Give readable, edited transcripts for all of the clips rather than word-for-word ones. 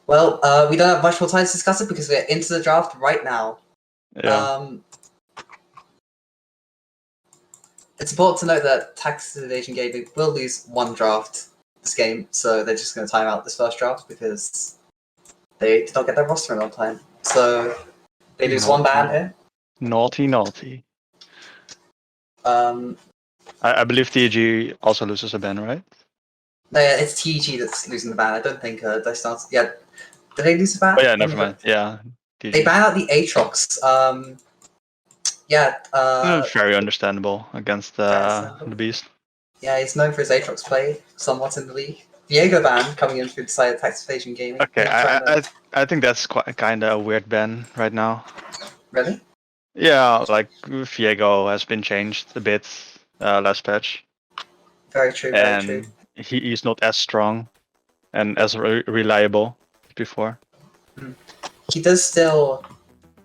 Well, we don't have much more time to discuss it because we're into the draft right now. Yeah. It's important to note that Texas Evasion Gaming will lose one draft this game, so they're just going to time out this first draft because they did not get their roster in on time. So they lose one ban here. Naughty. I believe TEG also loses a ban, right? No, yeah, it's TEG that's losing the ban. I don't think Dashingo. Yeah, did they lose the ban? Oh yeah, never mind. Yeah, TEG. They ban out the Aatrox. Very understandable against the beast. Yeah, he's known for his Aatrox play somewhat in the league. Diego ban coming in through the side of Texas Evasion Gaming. Okay, I think that's quite kind of a weird ban right now. Really? Yeah, like Viego has been changed a bit last patch. Very true. Very true. He's not as strong and as reliable as before. He still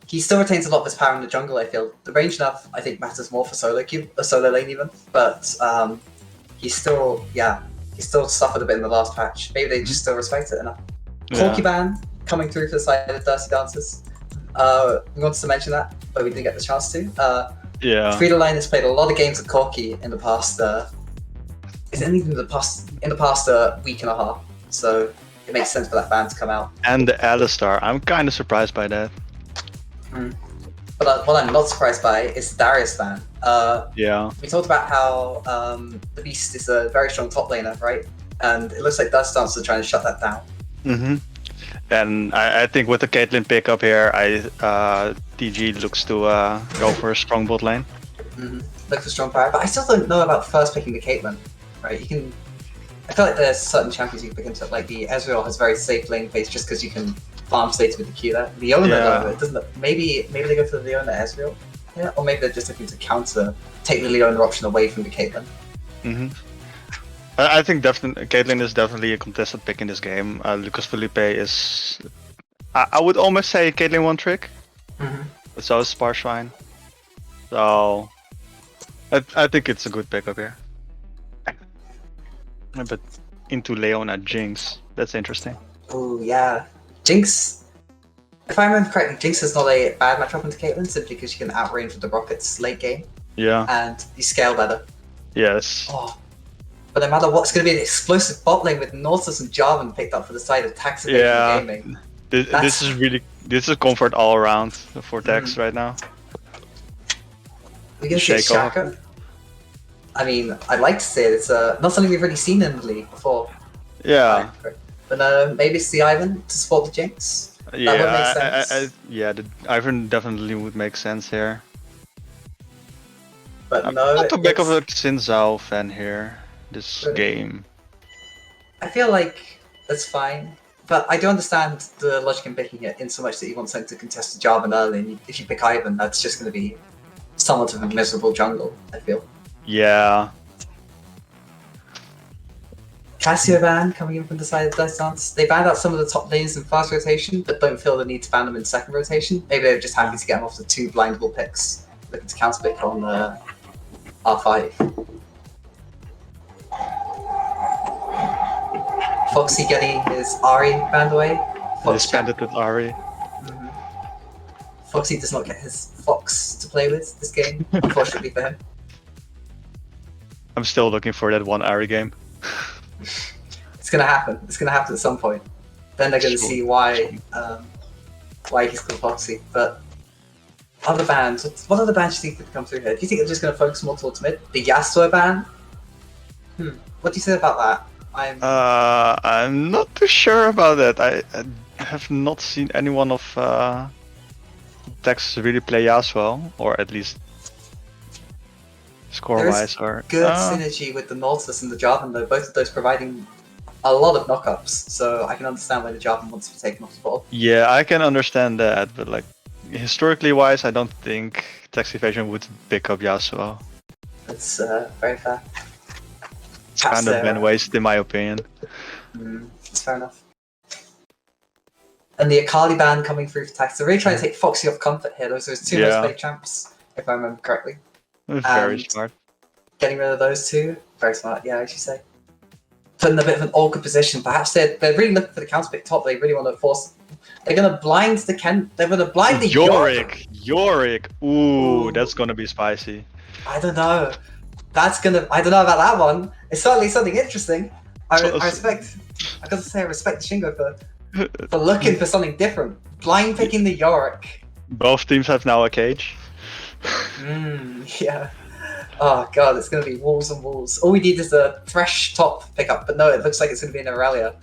retains a lot of his power in the jungle. I feel the range enough. I think matters more for solo lane even, but he still suffered a bit in the last patch. Maybe they just still respect it enough. Corki ban coming through for the side of Dirty Dancers. We wanted to mention that, but we didn't get the chance to. Friedoline has played a lot of games with Corki in the past. In the past week and a half. So it makes sense for that ban to come out. And the Alistar, I'm kind of surprised by that. But what I'm not surprised by is the Darius ban. We talked about how the Beast is a very strong top laner, right? And it looks like Dust Dance are trying to shut that down. And I think with the Caitlyn pickup here, TG looks to go for a strong bot lane. Look for strong power, but I still don't know about first picking the Caitlyn. Right? I feel like there's certain champions you can pick into, like the Ezreal has very safe lane phase just because you can farm states with the Q there. Leona though, it doesn't. Maybe they go for the Leona Ezreal, or maybe they're just looking to take the Leona option away from the Caitlyn. I think Caitlyn is definitely a contested pick in this game. lucasfelipe is, I would almost say Caitlyn one trick, but so is Swain. So I think it's a good pickup here. But into Leona Jinx, that's interesting. Oh yeah, Jinx. If I remember correctly, Jinx is not a bad matchup into Caitlyn simply because you can outrange with the rockets late game. Yeah. And you scale better. Yes. Oh. But no matter what, it's going to be an explosive bot lane with Nautilus and Jarvan picked up for the side of Texas Evasion Gaming. This is comfort all around for Tex right now. We can see Shaka. I mean, I'd like to say it's not something we've really seen in the league before. Yeah. But maybe it's the Ivan to support the Jinx. That would make sense. The Ivan definitely would make sense here. But I'm no, not too big of a Zhao fan here. This game. I feel like that's fine, but I do understand the logic in picking it in so much that you want something to contest the Jarvan early, and if you pick Ivan, that's just going to be somewhat of a miserable jungle, I feel. Yeah. Casio ban coming in from the side of Dice Dance. They banned out some of the top lanes in first rotation, but don't feel the need to ban them in second rotation. Maybe they're just happy to get them off the 2 blindable picks, looking to counter pick on R5. Foxey getting his Ahri banned away. Disbanded with Ahri. Foxey does not get his Fox to play with this game, unfortunately for him. I'm still looking for that one Ahri game. It's gonna happen. It's gonna happen at some point. Then they're gonna see why he's called Foxey. But other bans, what other bans do you think could come through here? Do you think they're just gonna focus more towards mid? The Yasuo ban? What do you say about that? I'm not too sure about that. I have not seen anyone of Tex really play Yasuo, or at least score-wise. Or good synergy with the Nautilus and the Jarvan though, both of those providing a lot of knockups, so I can understand why the Jarvan wants to be taken off the board. Yeah, I can understand that, but like historically wise, I don't think Tex Evasion would pick up Yasuo. That's very fair. It's kind of been wasted in my opinion. That's fair enough. And the Akali ban coming through for Tex. They're really trying to take Foxey off comfort here. Those are his 2 most played champs, if I remember correctly. Very smart. Getting rid of those 2, very smart, yeah, as you say. put in a bit of an awkward position. Perhaps they're really looking for the counter pick top. They really want to force. They're gonna blind the They're gonna blind the Yorick. Yorick. Ooh, that's gonna be spicy. I don't know. I don't know about that one. It's certainly something interesting. I respect. I gotta say, I respect Dashingo for looking for something different. Blind picking the Yorick. Both teams have now a cage. Yeah. Oh god, it's gonna be walls and walls. All we need is a fresh top pickup, but no, it looks like it's gonna be an Irelia.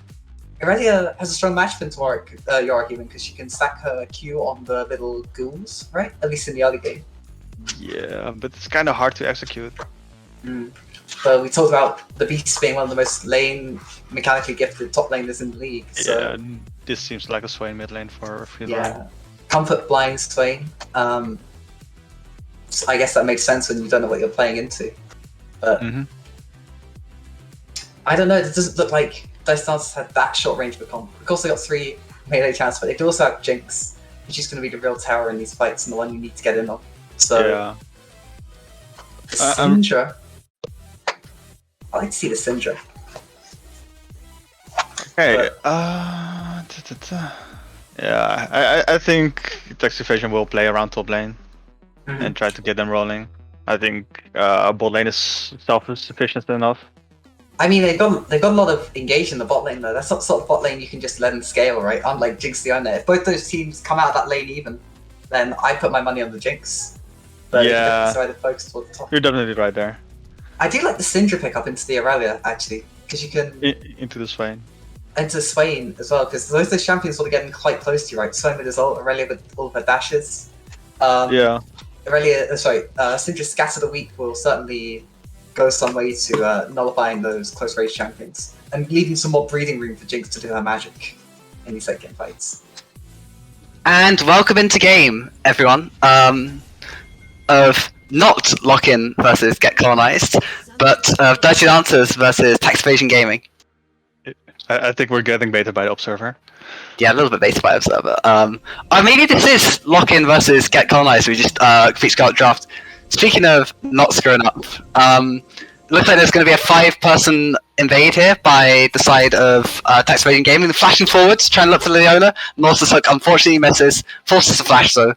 Irelia has a strong match against Yorick even because she can stack her Q on the little ghouls, right? At least in the early game. Yeah, but it's kind of hard to execute. But we talked about the Beast being one of the most mechanically gifted top laners in the league. So Yeah, this seems like a Swain mid lane for Friedoline. yeah, comfort blind Swain. I guess that makes sense when you don't know what you're playing into. But I don't know. It doesn't look like those dancers had that short range of a comp. Of course, they got 3 melee champs, but they could also have Jinx, which is going to be the real tower in these fights and the one you need to get in on. So yeah. Syndra. I like to see the Syndra. Okay. Yeah, I think Text Evasion will play around top lane and try to get them rolling. I think bot lane is self-sufficient enough. I mean, they've got a lot of engage in the bot lane though. That's not sort of bot lane you can just let them scale, right? Unlike Jinx Leona. If both those teams come out of that lane even, then I put my money on the Jinx. But yeah, decided to focus toward the top. You're definitely right there. I do like the Syndra pickup into the Irelia actually, because you can into the Swain. Into Swain as well, because those champions will be getting quite close to you, right? Swain with his ult, Irelia with all of her dashes. Yeah. Syndra Scatter the Weak will certainly go some way to nullifying those close range champions and leaving some more breathing room for Jinx to do her magic in these late game fights. And welcome into game, everyone. Of not Lock-In versus Get Colonized, but of Dirty Dancers versus Tax Evasion Gaming. I think we're getting baited by the Observer. Yeah, a little bit baited by Observer. Maybe this is Lock-In versus Get Colonized. We just complete Scout Draft. Speaking of not screwing up, looks like there's going to be a 5-person invade here by the side of Tax Evasion Gaming. Flashing forwards, trying to look for Leona. Nautilus unfortunately misses, forces a flash though.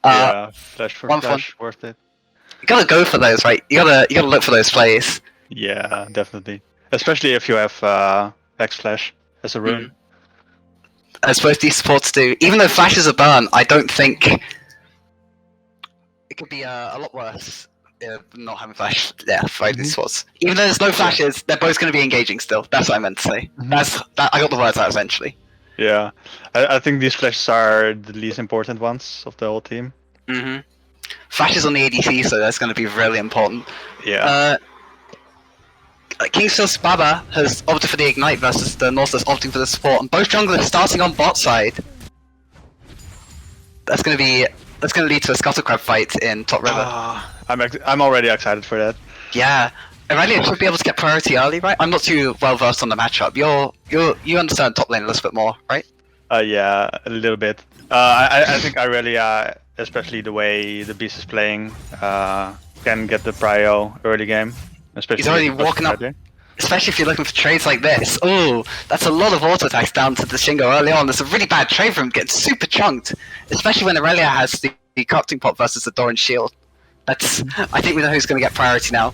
Yeah, flash for flash, worth it. You gotta go for those, right? You gotta look for those plays. Yeah, definitely. Especially if you have X Flash as a rune. As both these supports do. Even though Flash is a burn, I don't think it could be a lot worse not having Flash. Yeah, for these supports. Even though there's no Flashes, they're both going to be engaging still. That's what I meant to say. I got the words out eventually. Yeah, I think these Flashes are the least important ones of the whole team. Flashes on the ADC, so that's going to be really important. Yeah. KingPhilistBABA has opted for the Ignite versus the Nautilus opting for the support, and both junglers starting on bot side. That's going to lead to a Scuttle Crab fight in top river. I'm already excited for that. Yeah, Irelia should be able to get priority early, right? I'm not too well versed on the matchup. You understand top lane a little bit more, right? Yeah, a little bit. I think Irelia, especially the way the Beast is playing, can get the prio early game. Especially he's already walking up, especially if you're looking for trades like this. Oh, that's a lot of auto attacks down to Dashingo early on. There's a really bad trade for him, getting super chunked, especially when Irelia has the corrupting pot versus the Doran shield. I think we know who's going to get priority now.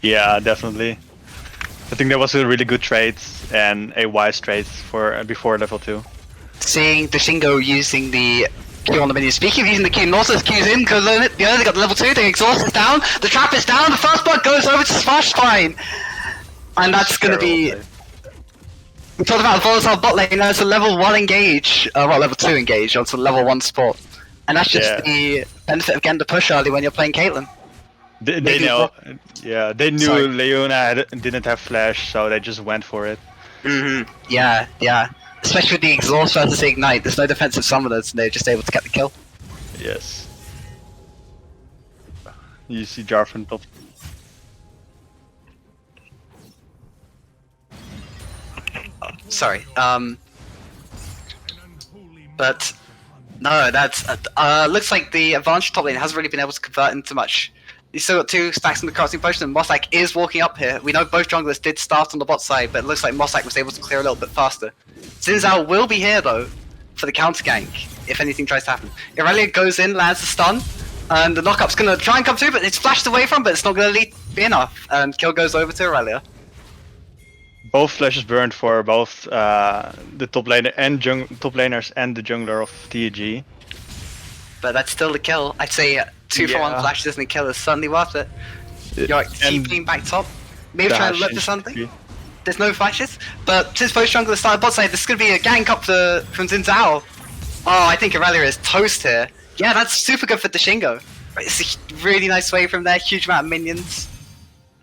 Yeah, definitely. I think that was a really good trade and a wise trade for before level 2. Seeing Dashingo using the Q on the minion. Speaking of using the Q, Nautilus Q's in, because they got the level 2, the exhaust is down, the trap is down, the first blood goes over to Spine. And that's going to be... We talked about volatile bot lane, that's a level 1 engage, level 2 engage, onto level 1 support. And that's just the benefit of getting the push early when you're playing Caitlyn. They knew Leona didn't have flash, so they just went for it. Yeah. Especially with the exhaust versus ignite, there's no defensive summoners, and they're just able to get the kill. Yes. You see Jarvan top. Sorry. But no, that's looks like the advantage top lane hasn't really been able to convert into much You still got 2 stacks on the crossing potion, and Mossack is walking up here. We know both junglers did start on the bot side, but it looks like Mossack was able to clear a little bit faster. Zhao will be here though for the counter gank if anything tries to happen. Irelia goes in, lands the stun, and the knockup's gonna try and come through, but it's flashed away from, but it's not gonna be enough. And kill goes over to Irelia. Both flashes burned for both the top laner and top laners and the jungler of TEG. But that's still the kill. I'd say 2 for 1 flashes and a kill is certainly worth it. Yorick keeping back top. Maybe trying to look for something. There's no flashes, but since both junglers started bot side, this is going to be a gank up from Zhao. Oh, I think Irelia is toast here. Yeah, that's super good for Dashingo. It's a really nice wave from there, huge amount of minions.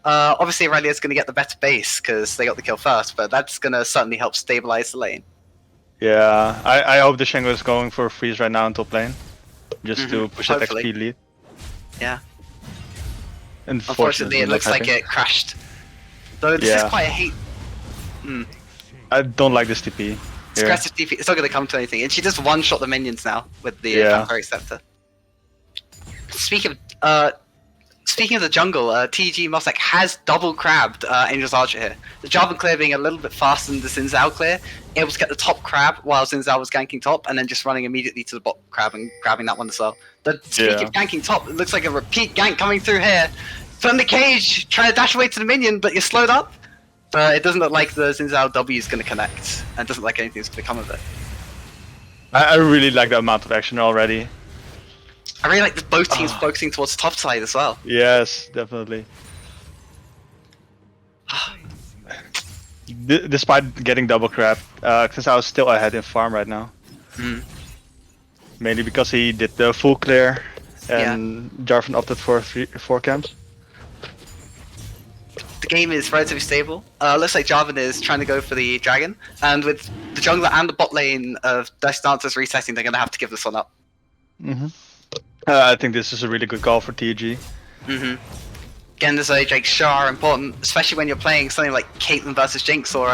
Obviously Irelia is going to get the better base because they got the kill first, but that's going to certainly help stabilize the lane. Yeah, I hope Dashingo is going for a freeze right now in top lane. Just to push that XP lead. Yeah. Unfortunately, it looks like it crashed. Though this is quite a hate. I don't like this TP. It's aggressive TP. It's not going to come to anything. And she just one-shot the minions now with the Vampiric Scepter. Speaking of the jungle, TEG Mossack has double crabbed Angelsarcher here. The Jarvan clear being a little bit faster than the Zhao clear, able to get the top crab while Zhao was ganking top, and then just running immediately to the bot crab and grabbing that one as well. But speaking of ganking top, it looks like a repeat gank coming through here. From the cage, trying to dash away to the minion, but you're slowed up. But it doesn't look like the Zhao W is going to connect, and doesn't look like anything's going to come of it. I really like the amount of action already. I really like both teams focusing towards the top side as well. Yes, definitely. Despite getting double crap, Zhao is still ahead in farm right now. Mainly because he did the full clear and Jarvan opted for 4 camps. The game is relatively stable. Looks like Jarvan is trying to go for the dragon, and with the jungler and the bot lane of Dancers resetting, they're going to have to give this one up. I think this is a really good call for TEG. Again, there's a Jake Shah important, especially when you're playing something like Caitlyn versus Jinx or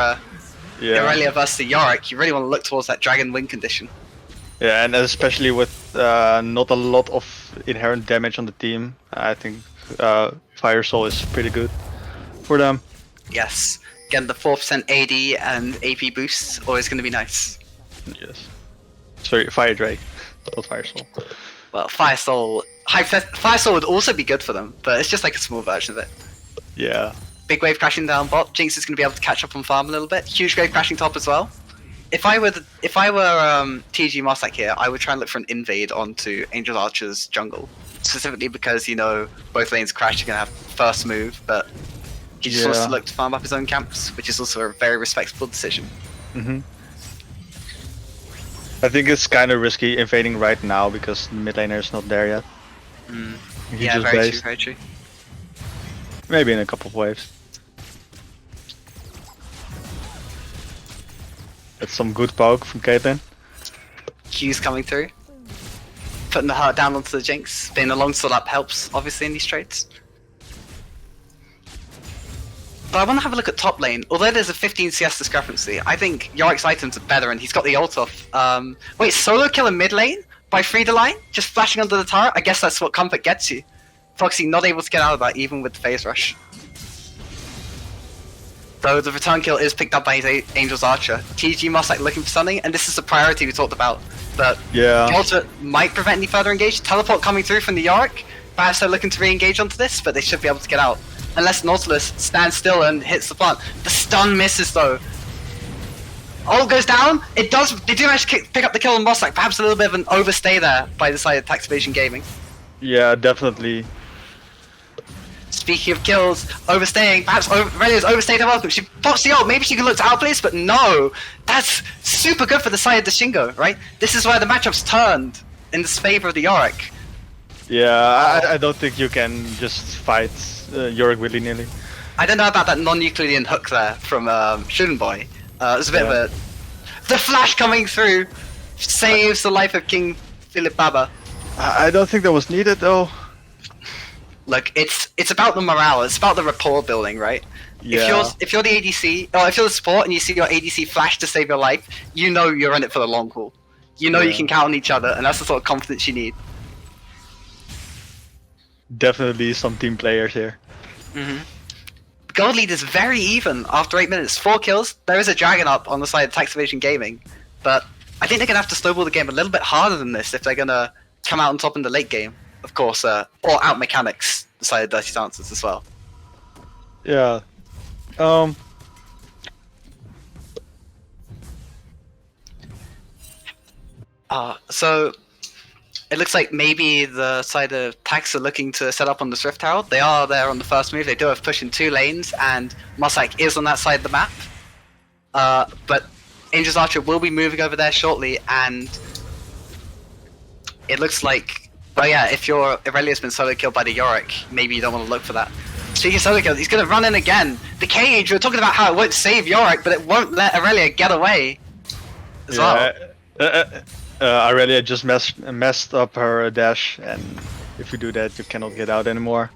Irelia versus Yorick. You really want to look towards that dragon win condition. Yeah, and especially with not a lot of inherent damage on the team, I think Fire Soul is pretty good for them. Yes. Again, the 4% AD and AP boosts always going to be nice. Yes. Sorry, Fire Drake, not Fire Soul. Well, Fire Soul would also be good for them, but it's just like a small version of it. Yeah. Big wave crashing down bot. Jinx is going to be able to catch up on farm a little bit. Huge wave crashing top as well. If I were TG Mossack here, I would try and look for an invade onto Angelsarcher's jungle, specifically because you know both lanes crash. You're going to have first move, but he just wants to look to farm up his own camps, which is also a very respectable decision. I think it's kind of risky invading right now because the mid laner is not there yet. Yeah, very true, very true. Maybe in a couple of waves. That's some good poke from Caitlyn. Q's coming through. Putting the heart down onto the Jinx. Being a long sword up helps, obviously, in these trades. But I want to have a look at top lane. Although there's a 15 CS discrepancy, I think Yorick's items are better and he's got the ult off. Wait, solo kill in mid lane by Friedoline? Just flashing under the turret? I guess that's what comfort gets you. Foxey not able to get out of that even with the phase rush. Though the return kill is picked up by his Angelsarcher. TG Mossack looking for something, and this is the priority we talked about. But the ultimate might prevent any further engage. Teleport coming through from the Yorick. Perhaps they're looking to re-engage onto this, but they should be able to get out. Unless Nautilus stands still and hits the plant. The stun misses though. Ult goes down. It does. They do manage to pick up the kill on Mossack. Perhaps a little bit of an overstay there by the side of Evasion Gaming. Yeah, definitely. Speaking of kills, overstaying, perhaps Irelia's overstayed her welcome. She pops the ult, maybe she can look to outplace, but no! That's super good for the side of Dashingo, right? This is where the matchup's turned in the favor of the Yorick. Yeah, I don't think you can just fight Yorick willy-nilly. I don't know about that non-Euclidean hook there from Schuldenboy. There's a bit of a... The flash coming through saves the life of KingPhilistBABA. I don't think that was needed though. Look, it's about the morale, it's about the rapport building, right? Yeah. If you're the ADC, or if you're the support and you see your ADC flash to save your life, you know you're in it for the long haul. You know you can count on each other, and that's the sort of confidence you need. definitely some team players here. Gold lead is very even after 8 minutes. 4 kills. There is a dragon up on the side of Tax Evasion Gaming, but I think they're gonna have to snowball the game a little bit harder than this if they're gonna come out on top in the late game, of course, or out mechanics the side of Dirty Dancers as well. Yeah. So it looks like maybe the side of Tax are looking to set up on the Swift Herald. They are there on the first move. They do have push in 2 lanes, and Mossack is on that side of the map. But Angelsarcher will be moving over there shortly, and it looks like, well, yeah, if your Irelia's been solo killed by the Yorick, maybe you don't want to look for that. Speaking of solo kills, he's going to run in again. The cage, we were talking about how it won't save Yorick, but it won't let Irelia get away as well. Irelia just messed up her dash, and if you do that, you cannot get out anymore.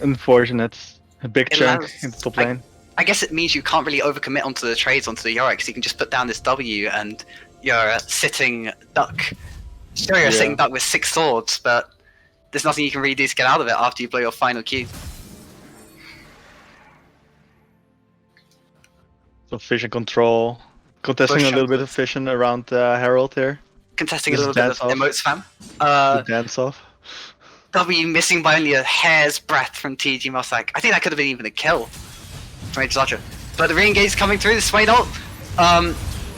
Unfortunate. A big chunk in the top lane. I guess it means you can't really overcommit onto the trades onto the Yorick, so you can just put down this W and you're a sitting duck. Sure, you're a sitting duck with 6 swords, but there's nothing you can really do to get out of it after you blow your final Q. So vision control. Contesting a little bit of vision around Herald here. Contesting a little bit of emotes fam. Dance off. W missing by only a hair's breadth from TEG Mossack. I think that could have been even a kill from Angelsarcher. But the re-engage coming through, the Swain ult.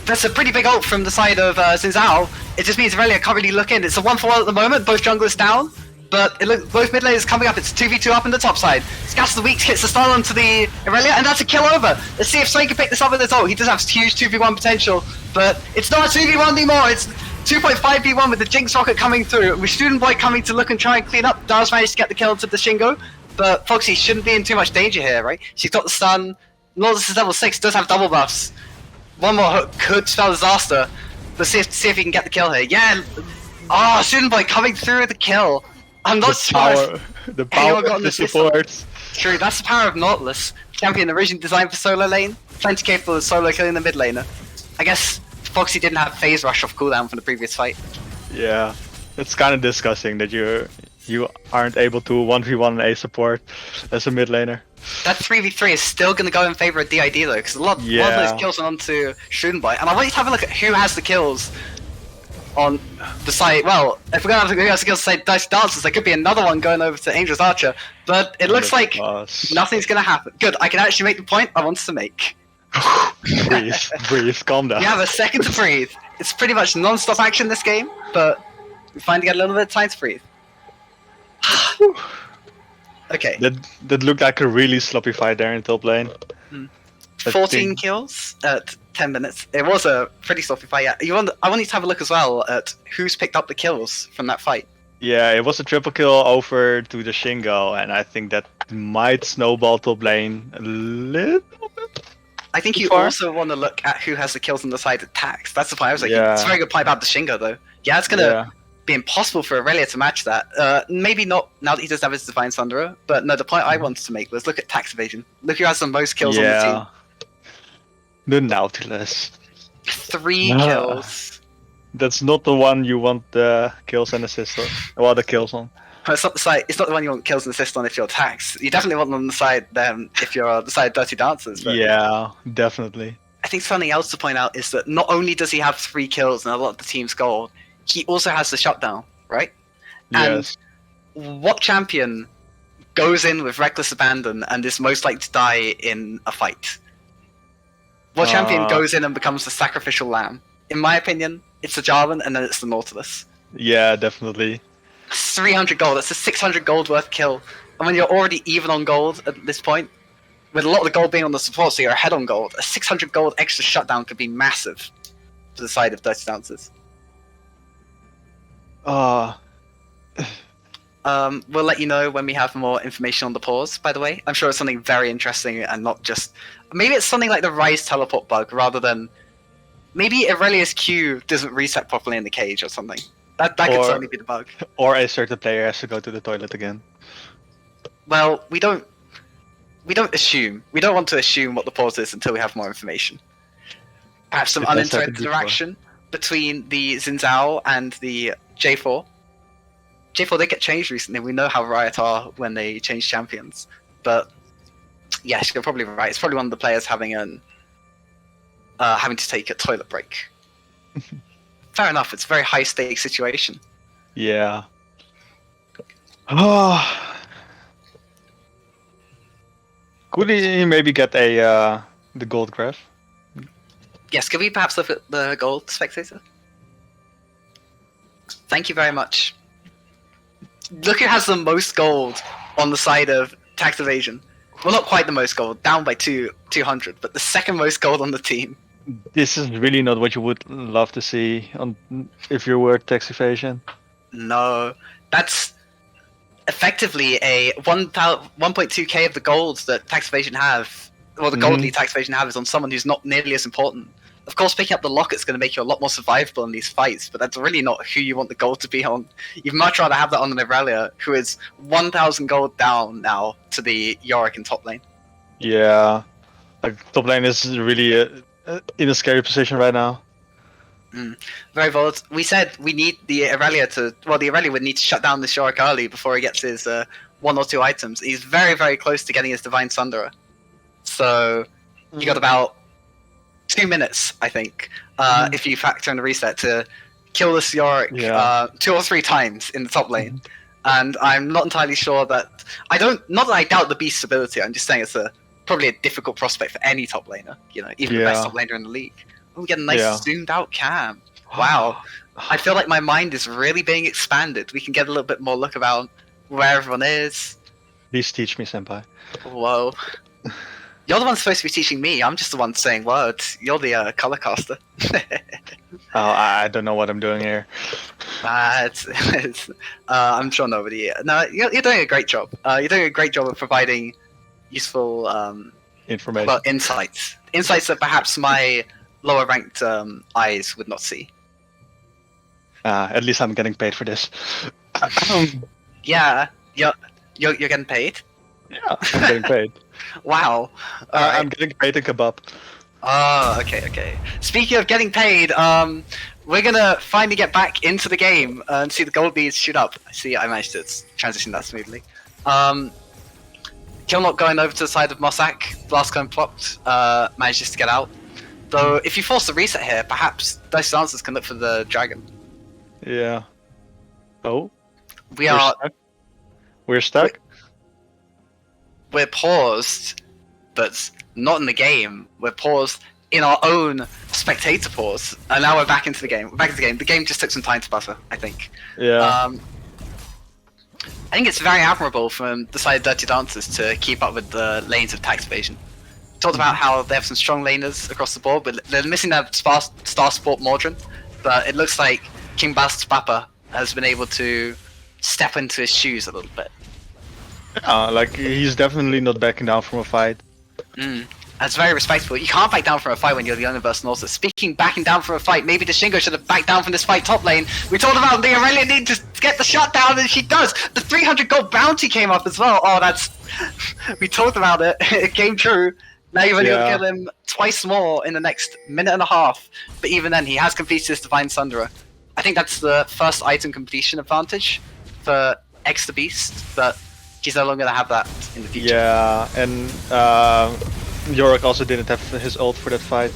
That's a pretty big ult from the side of Zhao. It just means Irelia can't really look in. It's a 1-for-1 at the moment, both junglers down. But it looks both mid laners coming up. It's 2v2 up in the top side. Scatter the Weeks hits the stun onto the Irelia, and that's a kill over. Let's see if Swain can pick this up with his ult. He does have huge 2v1 potential, but it's not a 2v1 anymore. It's 2.5v1 with the Jinx rocket coming through. With Schuldenboy coming to look and try and clean up. Does manage to get the kill into Dashingo, but Foxey shouldn't be in too much danger here, right? She's got the stun. Nautilus is level 6, does have double buffs. One more hook could spell disaster. But see if he can get the kill here. Yeah! Oh, Schuldenboy coming through with the kill. I'm not sure the power of the supports. True, that's the power of Nautilus. Champion originally designed for solo lane, plenty capable of solo killing the mid laner. I guess Foxey didn't have phase rush off cooldown from the previous fight. Yeah, it's kind of disgusting that you aren't able to 1v1 a support as a mid laner. That 3v3 is still going to go in favor of DID though, because a lot of those kills are onto Schuldenboy. And I want you to have a look at who has the kills on the side. Well, if we're going to have who has the kills on the side Dirty Dancers, there could be another one going over to Angelsarcher. But it looks like nothing's going to happen. Good, I can actually make the point I wanted to make. breathe, calm down. You have a second to breathe. It's pretty much non-stop action this game, but we finally get a little bit of time to breathe. Okay. That looked like a really sloppy fight there in top lane. 14 kills at 10 minutes. It was a pretty sloppy fight. Yeah. I want you to have a look as well at who's picked up the kills from that fight. Yeah, it was a triple kill over to the Dashingo, and I think that might snowball top lane a little bit. I think you also want to look at who has the kills on the side of Tax. That's the point I was like, it's a very good point about Dashingo though. Yeah, it's gonna be impossible for Irelia to match that. Maybe not now that he doesn't have his Divine Thunderer, but no, the point I wanted to make was look at Tax Evasion. Look who has the most kills on the team. The Nautilus. 3 kills. That's not the one you want the kills and assists on. Well, the kills on. It's not the side. It's not the one you want kills and assists on if you're Tax. You definitely want them on the side if you're on the side of Dirty Dancers. But yeah, definitely. I think something else to point out is that not only does he have 3 kills and a lot of the team's gold, he also has the shutdown, right? Yes. And what champion goes in with reckless abandon and is most likely to die in a fight? What champion goes in and becomes the sacrificial lamb? In my opinion, it's the Jarvan and then it's the Nautilus. Yeah, definitely. 300 gold, that's a 600 gold worth kill. And when you're already even on gold at this point, with a lot of the gold being on the support, so you're ahead on gold, a 600 gold extra shutdown could be massive to the side of Dirty Dancers. We'll let you know when we have more information on the pause, by the way. I'm sure it's something very interesting and not just... Maybe it's something like the Rise teleport bug rather than... Maybe Irelia's Q doesn't reset properly in the cage or something. That could certainly be the bug. Or a certain player has to go to the toilet again. Well, we don't assume. We don't want to assume what the pause is until we have more information. Perhaps some uninterrupted interaction between the Xin Zhao and the J4. J4 did get changed recently. We know how Riot are when they change champions. But yes, you're probably right. It's probably one of the players having to take a toilet break. Fair enough. It's a very high stakes situation. Yeah. Oh. Could he maybe get the gold graph? Yes, could we perhaps look at the gold, spectator? Thank you very much. Look who has the most gold on the side of tax evasion. Well, not quite the most gold, down by 200, but the second most gold on the team. This is really not what you would love to see if you were tax evasion. No, that's effectively a 1.2k of the gold that tax evasion have, or the gold lead tax evasion have, is on someone who's not nearly as important. Of course, picking up the locket's going to make you a lot more survivable in these fights, but that's really not who you want the gold to be on. You'd much rather have that on an Irelia, who is 1,000 gold down now to the Yorick in top lane. Yeah, like top lane is really in a scary position right now. Very volatile. We said we need the Irelia to... Well, the Irelia would need to shut down this Yorick early before he gets his 1 or 2 items. He's very, very close to getting his Divine Sundera. So, you got about 2 minutes, I think, if you factor in the reset, to kill this Yorick 2 or 3 times in the top lane. And I'm not entirely sure that... Not that I doubt the Beast's ability, I'm just saying it's probably a difficult prospect for any top laner, even the best top laner in the league. Oh, we get a nice zoomed out cam. Wow. I feel like my mind is really being expanded. We can get a little bit more look about where everyone is. Please teach me, senpai. Whoa. You're the one supposed to be teaching me. I'm just the one saying words. You're the color caster. I don't know what I'm doing here. I'm sure nobody... No, you're doing a great job. You're doing a great job of providing useful information. Well, insights. Insights that perhaps my lower ranked eyes would not see. At least I'm getting paid for this. Yeah, you're getting paid? Yeah, I'm getting paid. Wow. I'm getting paid a kebab. Oh, okay. Speaking of getting paid, we're gonna finally get back into the game and see the gold leads shoot up. See, I managed to transition that smoothly. Killnock going over to the side of Mossack. Blast gun plopped, manages to get out. Though, if you force the reset here, perhaps Dice Dancers can look for the dragon. Yeah. Oh? We're stuck? We're paused, but not in the game. We're paused in our own spectator pause, and now we're back into the game. The game just took some time to buffer, I think. Yeah. I think it's very admirable from the side of Dirty Dancers to keep up with the lanes of tax evasion. Talked about how they have some strong laners across the board, but they're missing that Star Sport Mordrin. But it looks like KingPhilistBABA has been able to step into his shoes a little bit. Yeah, like he's definitely not backing down from a fight. That's very respectable. You can't back down from a fight when you're the universal also. Speaking backing down from a fight, maybe Dashingo should have backed down from this fight top lane. We talked about the Irelia need to get the shutdown, and she does. The 300 gold bounty came up as well. Oh, that's... we talked about it. It came true. Now you've only got to kill him twice more in the next minute and a half. But even then, he has completed his Divine Sundera. I think that's the first item completion advantage for xthexbeast, but he's no longer going to have that in the future. Yeah, and Yorick also didn't have his ult for that fight.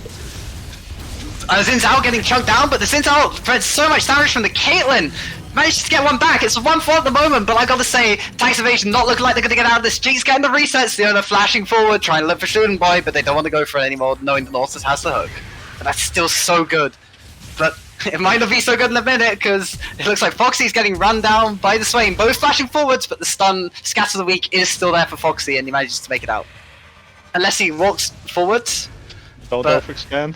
Zhao getting chunked down, but the Zhao spreads so much damage from the Caitlyn. Managed to get one back. It's 1-4 at the moment, but I gotta say, tax evasion not looking like they're gonna get out of this. Jinx getting the resets. They're flashing forward, trying to look for Schuldenboy, but they don't want to go for it anymore, knowing the Nautilus has the hook. But that's still so good. But it might not be so good in a minute, because it looks like Foxey's getting run down by the Swain. Both flashing forwards, but the stun Scatter of the Weak is still there for Foxey, and he manages to make it out. Unless he walks forwards. Don't overextend.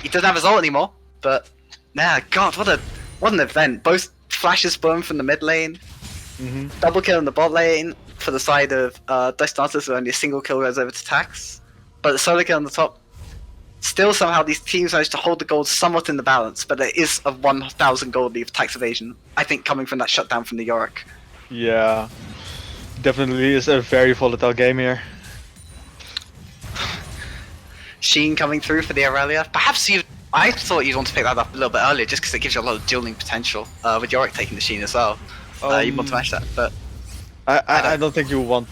He doesn't have his ult anymore, but nah, God, what an event. Both flashes boom from the mid lane, double kill in the bot lane for the side of Dice Dancers, where only a single kill goes over to tax, but the solo kill on the top. Still, somehow these teams managed to hold the gold somewhat in the balance, but there is a 1,000 gold lead of tax evasion, I think, coming from that shutdown from the Yorick. Yeah, definitely is a very volatile game here. Sheen coming through for the Irelia. Perhaps I thought you'd want to pick that up a little bit earlier, just because it gives you a lot of dueling potential, with Yorick taking the Sheen as well. you want to match that, but I don't think you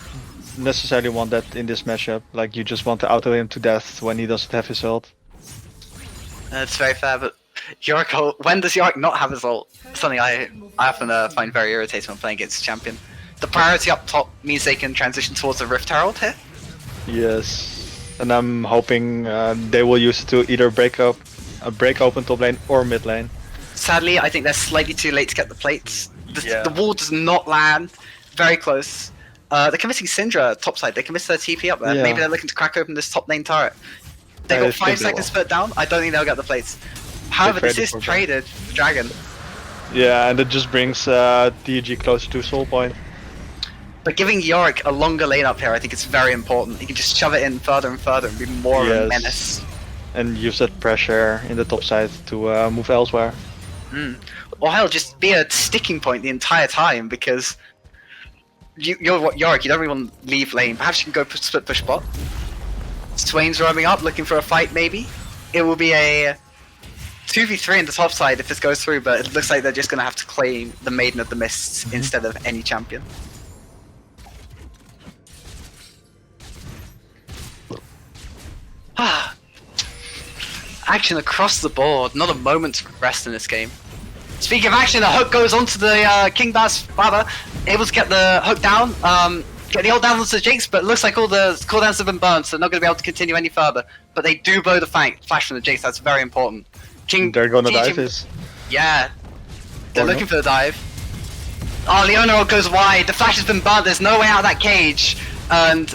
necessarily want that in this matchup. Like, you just want to auto him to death when he doesn't have his ult. that's very fair. But Yorick, when does Yorick not have his ult? Something I often find very irritating when playing against a champion. The priority up top means they can transition towards a Rift Herald here. Yes, and I'm hoping they will use it to either break open top lane or mid lane. Sadly, I think they're slightly too late to get the plates. The wall does not land. Very close. They're committing Syndra topside. They commit their TP up there. Yeah. Maybe they're looking to crack open this top lane turret. They got 5 seconds to put down. I don't think they'll get the plates. However, this is traded for Dragon. Yeah, and it just brings TEG closer to Soul Point. But giving Yorick a longer lane up here, I think it's very important. He can just shove it in further and further and be more of a menace. And use that pressure in the top side to move elsewhere. Or hell, just be a sticking point the entire time, because you're Yorick, you don't really want to leave lane. Perhaps you can go split push bot. Swain's roaming up, looking for a fight maybe. It will be a 2v3 in the top side if this goes through, but it looks like they're just going to have to claim the Maiden of the Mists instead of any champion. Action across the board, not a moment's rest in this game. Speaking of action, the hook goes onto the KingPhilistBABA, able to get the hook down, get the ult down onto the Jinx, but it looks like all the cooldowns have been burned, so they're not going to be able to continue any further. But they do blow the flash from the Jinx, that's very important. They're going to dive this. Yeah, they're looking for the dive. Oh, Leona goes wide, the flash has been burnt, there's no way out of that cage. And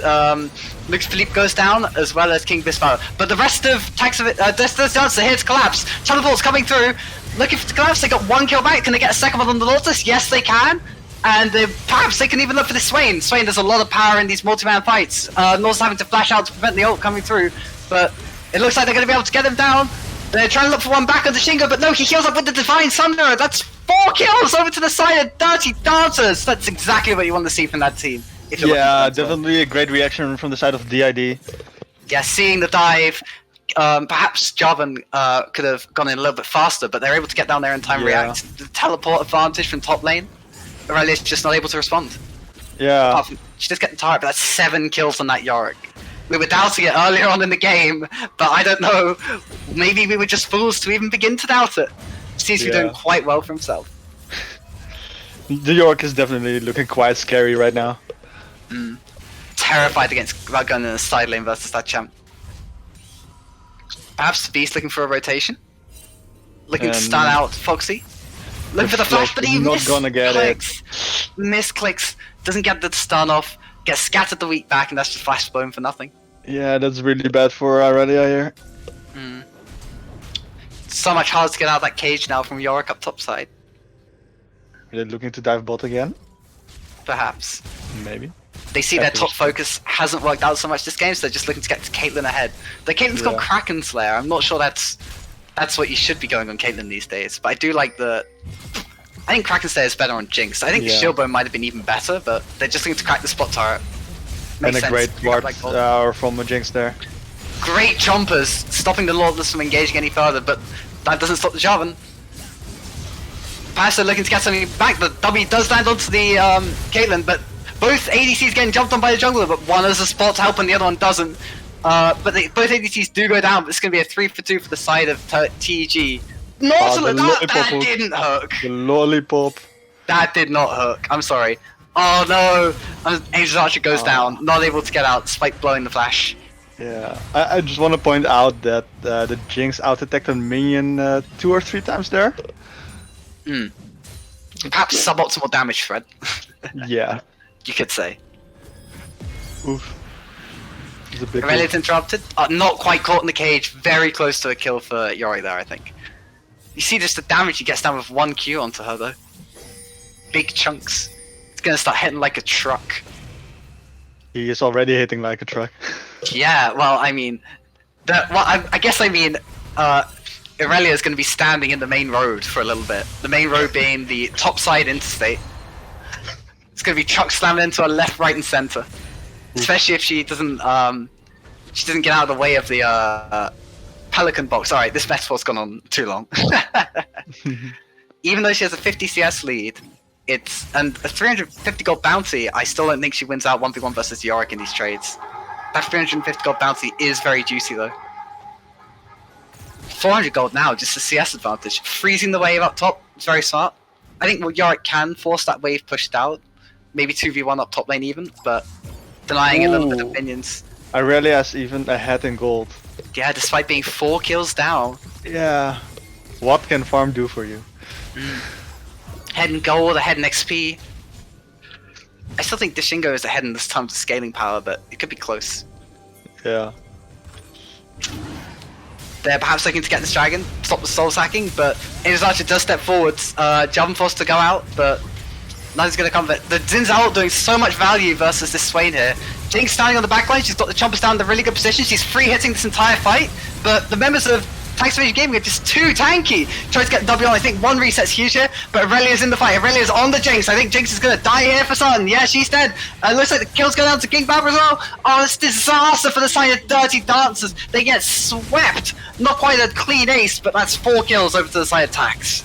lucasfelipe goes down, as well as KingPhilistBABA. But the rest of Dashingo are here to collapse. Teleport's coming through, looking to collapse. They got 1 kill back. Can they get a second one on the Nautilus? Yes, they can. And perhaps they can even look for the Swain. Swain does a lot of power in these multi-man fights. Nautilus having to flash out to prevent the ult coming through. But it looks like they're going to be able to get him down. They're trying to look for one back on Dashingo, but no, he heals up with the Divine Thunder. That's 4 kills over to the side of Dirty Dancers. That's exactly what you want to see from that team. Yeah, definitely a great reaction from the side of DID. Yeah, seeing the dive, perhaps Jarvan could have gone in a little bit faster, but they're able to get down there in time, react. The teleport advantage from top lane. Irelia's just not able to respond. Yeah. She just getting tired, but that's 7 kills on that Yorick. We were doubting it earlier on in the game, but I don't know, maybe we were just fools to even begin to doubt it. Seems to be doing quite well for himself. The Yorick is definitely looking quite scary right now. Terrified against Gun in the side lane versus that champ. Perhaps the Beast looking for a rotation. Looking to stun out Foxey. Looking for the flash, but he misclicks. Doesn't get the stun off. Gets scattered the weak back, and that's just flash blown for nothing. Yeah, that's really bad for Irelia here. So much harder to get out of that cage now from Yorick up top side. Are they looking to dive bot again? Perhaps. Maybe. They see their top focus hasn't worked out so much this game, so they're just looking to get to Caitlyn ahead. The Caitlyn's got Kraken Slayer. I'm not sure that's what you should be going on Caitlyn these days, but I do like the... I think Kraken Slayer is better on Jinx. I think Schuldenboy might have been even better, but they're just looking to crack the spot turret. Makes sense. Great ward from a Jinx there. Great jumpers, stopping the Nautilus from engaging any further, but that doesn't stop the Jarvan. Perhaps they're looking to get something back. The W does land onto the Caitlyn, but both ADCs getting jumped on by the jungler, but one has a spot to help and the other one doesn't. But both ADCs do go down, but it's going to be a 3-for-2 for the side of TEG. Nautilus, that didn't hook. The lollipop. That did not hook. I'm sorry. Oh no! Angelsarcher goes down, not able to get out despite blowing the flash. Yeah, I just want to point out that the Jinx out-attacked a minion 2 or 3 times there. Perhaps suboptimal damage, Fred. Yeah. You could say. Oof. Irelia's interrupted. Not quite caught in the cage. Very close to a kill for Yorick there, I think. You see just the damage he gets down with 1 Q onto her, though. Big chunks. It's gonna start hitting like a truck. He is already hitting like a truck. Yeah, well, I mean... I guess I mean... Irelia is going to be standing in the main road for a little bit. The main road being the topside interstate. It's going to be truck slamming into her left, right, and center. Especially if she doesn't get out of the way of the Pelican box. Alright, this metaphor's gone on too long. Even though she has a 50 CS lead, It's and a 350 gold bounty. I still don't think she wins out 1v1 versus Yorick in these trades. That 350 gold bounty is very juicy though. 400 gold now, just a CS advantage. Freezing the wave up top is very smart. I think Yorick can force that wave pushed out. Maybe 2v1 up top lane even, but denying a little bit of minions. Irelia's even ahead in gold. Yeah, despite being 4 kills down. Yeah. What can farm do for you? Head in gold, ahead in XP. I still think Dashingo is ahead in this terms of scaling power, but it could be close. Yeah. They're perhaps looking to get this dragon, stop the soul sacking, but Angelsarcher does step forwards. Jarvan forced to go out, but nothing's gonna come of it. The Zhao doing so much value versus this Swain here. Jinx standing on the backline, she's got the chompers down in a really good position, she's free hitting this entire fight, but the members of Evasion Gaming are just too tanky. Tries to get the W on, I think one reset's huge here, but Irelia's in the fight. Irelia's on the Jinx. I think Jinx is gonna die here for Sun. Yeah, she's dead. Looks like the kills go down to KingPhilistBABA as well. Oh, it's disaster for the side of Dirty Dancers. They get swept. Not quite a clean ace, but that's 4 kills over to the side of Tax.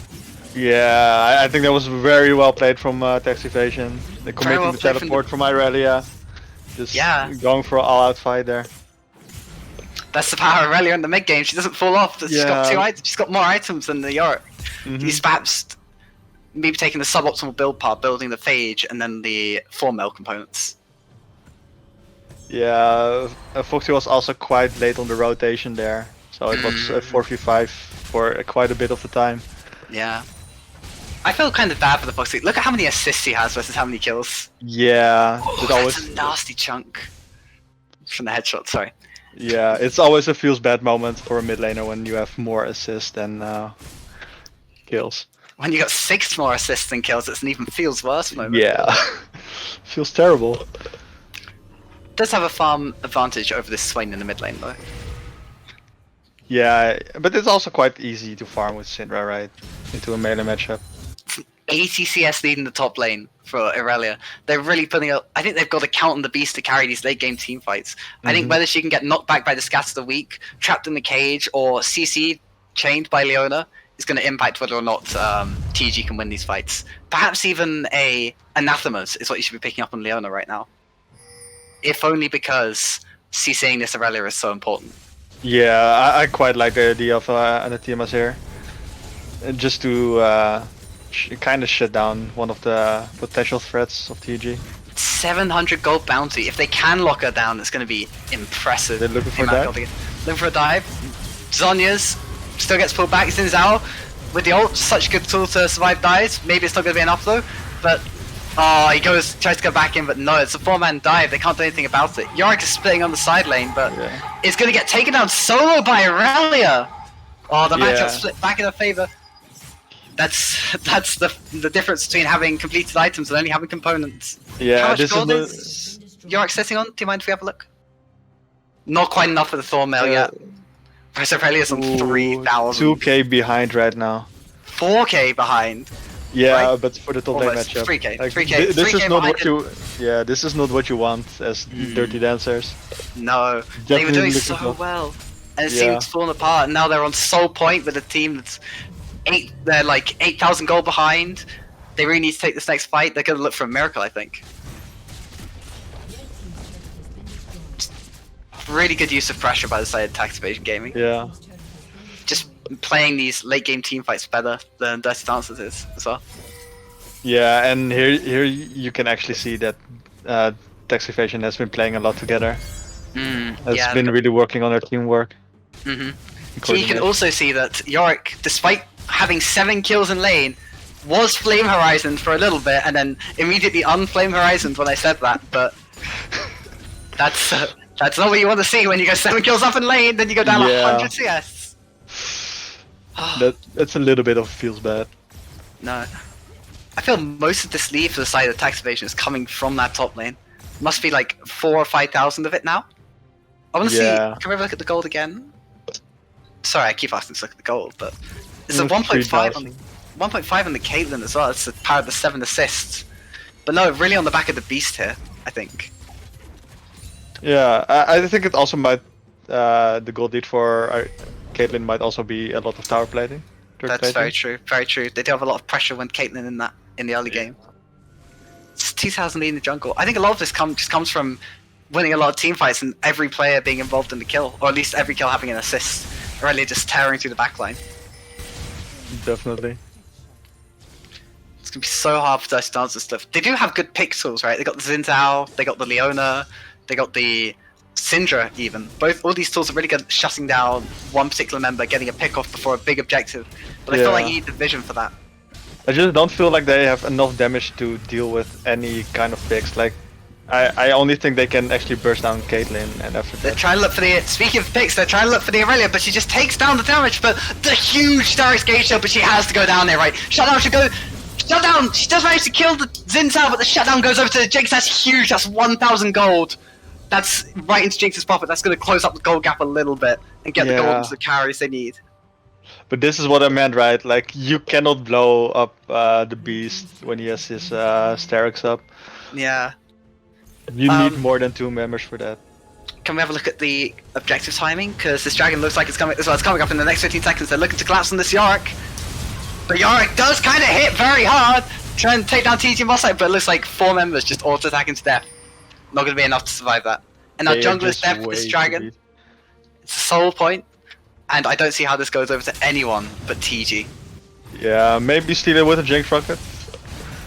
Yeah, I think that was very well played from Tax Evasion. They're committing well the teleport from Irelia. Just going for an all-out fight there. That's the power of Irelia in the mid game. She doesn't fall off. She's got 2 items. She's got more items than the Yorick. He's perhaps maybe taking the suboptimal build part, building the Phage and then the 4-mil components. Yeah, Foxey was also quite late on the rotation there, so it was 4v5 for quite a bit of the time. Yeah. I feel kind of bad for the Foxey. Look at how many assists he has versus how many kills. Yeah. Oh, that's a nasty chunk. From the headshot, sorry. Yeah, it's always a feels bad moment for a mid laner when you have more assists than kills. When you got 6 more assists than kills, it's an even feels worse moment. Yeah. Feels terrible. Does have a farm advantage over this Swain in the mid lane though. Yeah, but it's also quite easy to farm with Syndra, right? Into a melee matchup. 80 CS lead in the top lane for Irelia. They're really putting up. I think they've got to count on the beast to carry these late game team fights. I think whether she can get knocked back by the Scatter of the Weak, trapped in the cage, or CC chained by Leona is going to impact whether or not TEG can win these fights. Perhaps even a Anathemas is what you should be picking up on Leona right now. If only because CCing this Irelia is so important. Yeah, I quite like the idea of Anathemas here. Just to kind of shut down one of the potential threats of TEG. 700 gold bounty. If they can lock her down, it's going to be impressive. They're looking for a dive? Looking for a dive. Zonya's still gets pulled back. Zhao with the ult, such a good tool to survive dives. Maybe it's not going to be enough though. But he tries to go back in, but no, it's a 4-man dive. They can't do anything about it. Yorick is splitting on the side lane, but it's going to get taken down solo by Irelia. Oh, the matchup split back in her favor. That's the difference between having completed items and only having components. Yeah, how much gold is Yorick sitting on? Do you mind if we have a look? Not quite enough for the Thornmail yet. Irelia's on 3,000. 2k behind right now. 4k behind. Yeah, right? But for the top lane matchup. 3k. Like, 3k. This 3K is not what you. Yeah, this is not what you want as Dirty Dancers. No, they were doing so well, and it seemed to fall apart. And now they're on sole point with a team that's they're like 8,000 gold behind. They really need to take this next fight. They're gonna look for a miracle, I think. Really good use of pressure by the side of Tax Evasion Gaming. Yeah. Just playing these late game team fights better than Dirty Dancers is as well. Yeah, and here you can actually see that Tax Evasion has been playing a lot together. Has been really working on their teamwork. So you can also see that Yorick, despite having 7 kills in lane, was Flame Horizon for a little bit, and then immediately unflame Horizon when I said that. But that's not what you want to see when you go 7 kills up in lane, then you go down 100 CS. That's a little bit of feels bad. No, I feel most of this lead for the side of Tax Evasion is coming from that top lane. Must be like 4,000 or 5,000 of it now. I want to see. Can we have a look at the gold again? Sorry, I keep asking to look at the gold, but it's a 1.5 on 1.5 on the Caitlyn as well. It's the power of the 7 assists. But no, really on the back of the beast here, I think. Yeah, I think it also might. The gold lead for Caitlyn might also be a lot of tower plating. That's very true. Very true. They do have a lot of pressure when Caitlyn in the early game. It's 2,000 lead in the jungle. I think a lot of this just comes from winning a lot of team fights and every player being involved in the kill, or at least every kill having an assist. Really just tearing through the backline. Definitely. It's gonna be so hard for Dirty Dance and stuff. They do have good pick tools, right? They got the Zhao, they got the Leona, they got the Syndra even. All these tools are really good at shutting down one particular member, getting a pick off before a big objective. But I feel like you need the vision for that. I just don't feel like they have enough damage to deal with any kind of picks. Like, I only think they can actually burst down Caitlyn, and after They're that... trying to look for the... Speaking of picks, they're trying to look for the Irelia, but she just takes down the damage, but the huge direct gauge shield, but she has to go down there, right? Shutdown should go... Shutdown! She does manage to kill the Zhao, but the shutdown goes over to the Jinx. That's huge, that's 1,000 gold. That's right into Jinx's pocket. That's going to close up the gold gap a little bit and get the gold into the carries they need. But this is what I meant, right? Like, you cannot blow up the beast when he has his Sterix up. Yeah. You need more than 2 members for that. Can we have a look at the objective timing? Because this dragon looks like it's coming. Well, it's coming up in the next 15 seconds. They're looking to collapse on this Yorick. But Yorick does kind of hit very hard, trying to take down TG and Mossack, but it looks like 4 members just auto-attacking to death. Not going to be enough to survive that. And now jungle is dead for this dragon. It's a soul point, and I don't see how this goes over to anyone but TG. Yeah, maybe steal it with a Jinx rocket.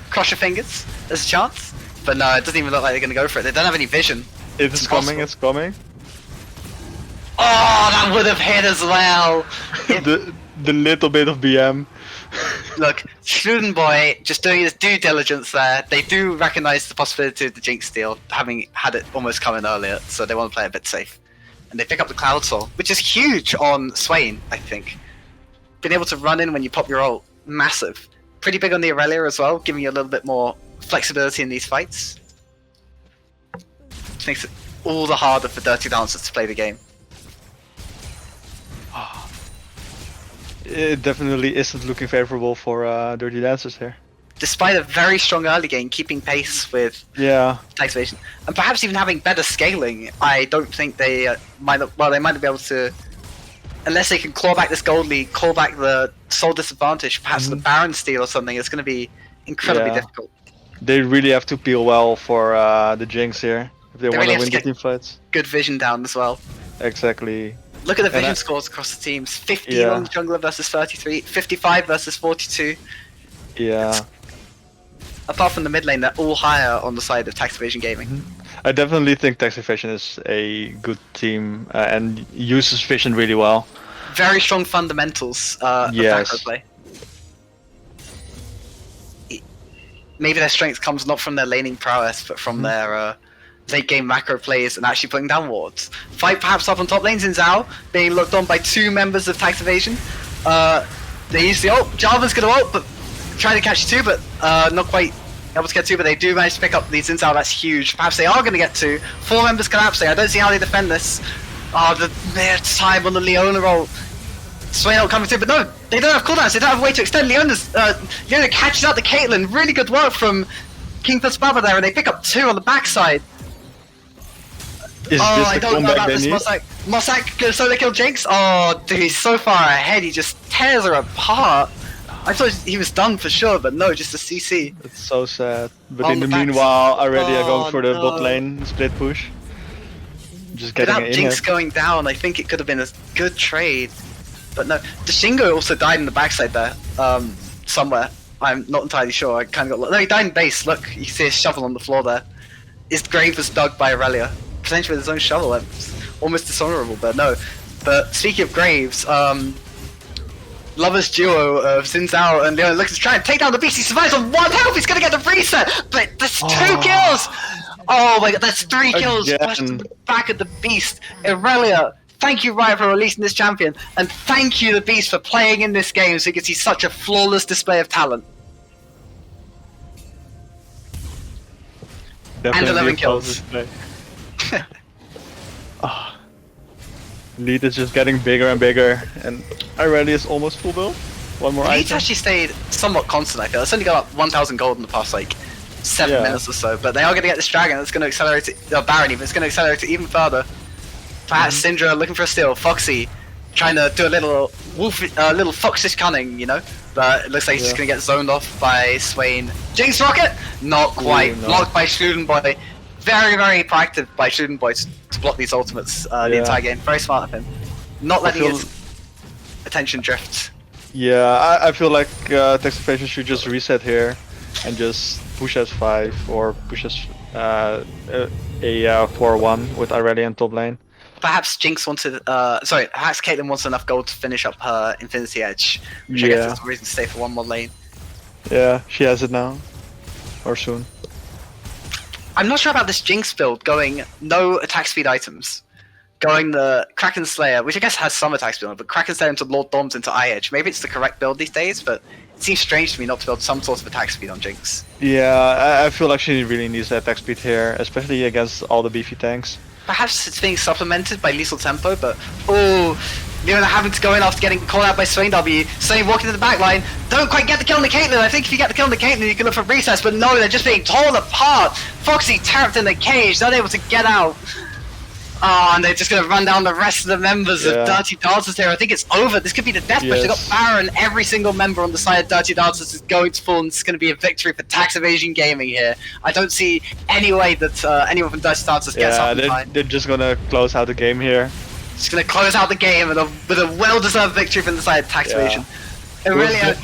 Cross your fingers. There's a chance. But no, it doesn't even look like they're going to go for it. They don't have any vision. It's coming, it's coming. Oh, that would have hit as well. the little bit of BM. Look, Schuldenboy just doing his due diligence there. They do recognize the possibility of the Jinx steal, having had it almost come in earlier, so they want to play a bit safe. And they pick up the Cloud Soul, which is huge on Swain, I think. Being able to run in when you pop your ult, massive. Pretty big on the Irelia as well, giving you a little bit more flexibility in these fights. Which makes it all the harder for Dirty Dancers to play the game. It definitely isn't looking favorable for Dirty Dancers here. Despite a very strong early game, keeping pace with tax evasion, and perhaps even having better scaling, I don't think they might. Well, they might not be able to, unless they can claw back this gold lead, claw back the soul disadvantage. Perhaps the Baron steal or something. It's going to be incredibly difficult. They really have to peel well for the Jinx here if they want really to win the team fights. Good vision down as well. Exactly. Look at the vision scores across the teams. 50 on the jungler versus 33, 55 versus 42. Yeah. Apart from the mid lane, they're all higher on the side of tax evasion gaming. I definitely think tax evasion is a good team and uses vision really well. Very strong fundamentals of macro play. Maybe their strength comes not from their laning prowess, but from their late game macro plays and actually putting down wards. Fight perhaps up on top lanes in Zhao, being looked on by 2 members of tax evasion. They use the ult. Jarvan's gonna ult, but trying to catch 2, but not quite able to get 2, but they do manage to pick up the Zhao. That's huge. Perhaps they are going to get 2. 4 members collapsing. I don't see how they defend this. Oh, the mere time on the Leona roll. Swain ult coming through, but no, they don't have cooldowns. They don't have a way to extend. Leona catches out the Caitlyn. Really good work from KingPhilistBABA there, and they pick up 2 on the backside. I don't know about this Mossack. Mossack goes solo kill Jinx. Oh, dude, he's so far ahead. He just tears her apart. I thought he was done for sure, but no, just a CC. It's so sad. But in the meanwhile, Irelia going for the bot lane split push. Just getting Without in Jinx going down, I think it could have been a good trade. But no, Dashingo also died in the backside there, somewhere. I'm not entirely sure. I kind of got. No, he died in base. Look, you can see his shovel on the floor there. His grave was dug by Irelia, potentially with his own shovel. It's almost dishonorable, but no. But speaking of graves, Lovers duo of Zhao and Leona looks to try and take down the beast. He survives on 1 health. He's gonna get the reset, but that's 2 kills. Oh my god, that's 3 kills. Back at the beast. Irelia, thank you, Riot, for releasing this champion, and thank you, the beast, for playing in this game so you can see such a flawless display of talent. Definitely and 11 kills. Lead is just getting bigger and bigger, and Irelia is almost full build. One more Lead's item. actually stayed somewhat constant, I feel. It's only got up 1,000 gold in the past, like, 7 minutes or so, but they are going to get this dragon that's going to accelerate it, Baron even, it's going to accelerate it even further. Perhaps Syndra looking for a steal, Foxey trying to do a little little foxish cunning, you know. But it looks like he's just gonna get zoned off by Swain. Jinx rocket, not quite. Ooh, no. Blocked by Schuldenboy. Very, very proactive by Schuldenboy to block these ultimates the entire game. Very smart of him. Not letting his attention drift. Yeah, I feel like Text Evasion should just reset here and just push S5 or push a 4-1 with Irelia in top lane. Perhaps Jinx wanted, perhaps Caitlyn wants enough gold to finish up her Infinity Edge, which I guess is the reason to stay for one more lane. Yeah, she has it now. Or soon. I'm not sure about this Jinx build going no attack speed items. Going the Kraken Slayer, which I guess has some attack speed on it, but Kraken Slayer into Lord Doms into Eye Edge. Maybe it's the correct build these days, but it seems strange to me not to build some sort of attack speed on Jinx. Yeah, I feel like she really needs that attack speed here, especially against all the beefy tanks. Perhaps it's being supplemented by lethal tempo, but Leona having to go in after getting called out by Swain W. Swain walking to the back line, don't quite get the kill on the Caitlyn. I think if you get the kill on the Caitlyn, you can look for recess, but no, they're just being torn apart. Foxey trapped in the cage, not able to get out. And they're just going to run down the rest of the members of Dirty Dancers here. I think it's over. This could be the death match. They've got Baron. Every single member on the side of Dirty Dancers is going to fall, and it's going to be a victory for Tax Evasion Gaming here. I don't see any way that anyone from Dirty Dancers gets up in time. They're just going to close out the game here. Just going to close out the game with a well-deserved victory from the side of Tax Evasion. Irelia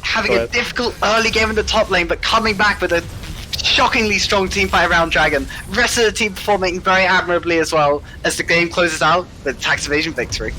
having a difficult early game in the top lane, but coming back with a shockingly strong team fight around Dragon. Rest of the team performing very admirably as well as the game closes out with Tax Evasion victory.